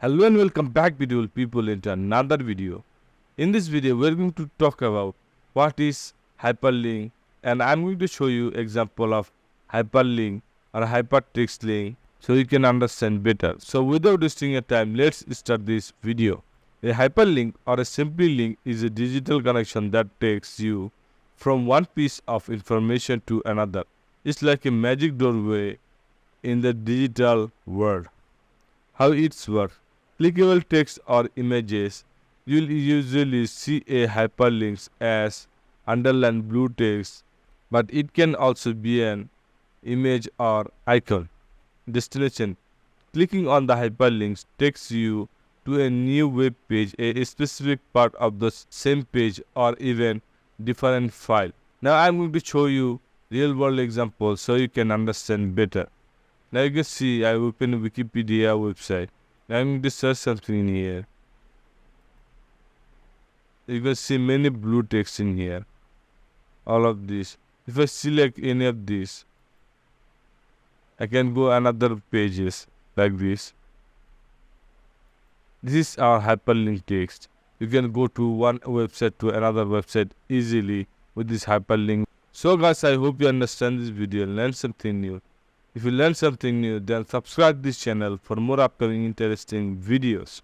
Hello and welcome back, beautiful people, into another video. In this video, we're going to talk about what is hyperlink, and I'm going to show you example of hyperlink or hypertext link so you can understand better. So without wasting your time, let's start this video. A hyperlink or a simple link is a digital connection that takes you from one piece of information to another. It's like a magic doorway in the digital world. How it works? Clickable text or images. You'll usually see a hyperlinks as underlined blue text, but it can also be an image or icon. Destination. Clicking on the hyperlinks takes you to a new web page, a specific part of the same page, or even different file. Now I'm going to show you real world examples so you can understand better. Now you can see I open Wikipedia website. Now I'm going to search something in here. You can see many blue text in here. All of this. If I select any of these, I can go another pages like this. This is our hyperlink text. You can go to one website to another website easily with this hyperlink. So guys, I hope you understand this video and learn something new. If you learn something new, then subscribe this channel for more upcoming interesting videos.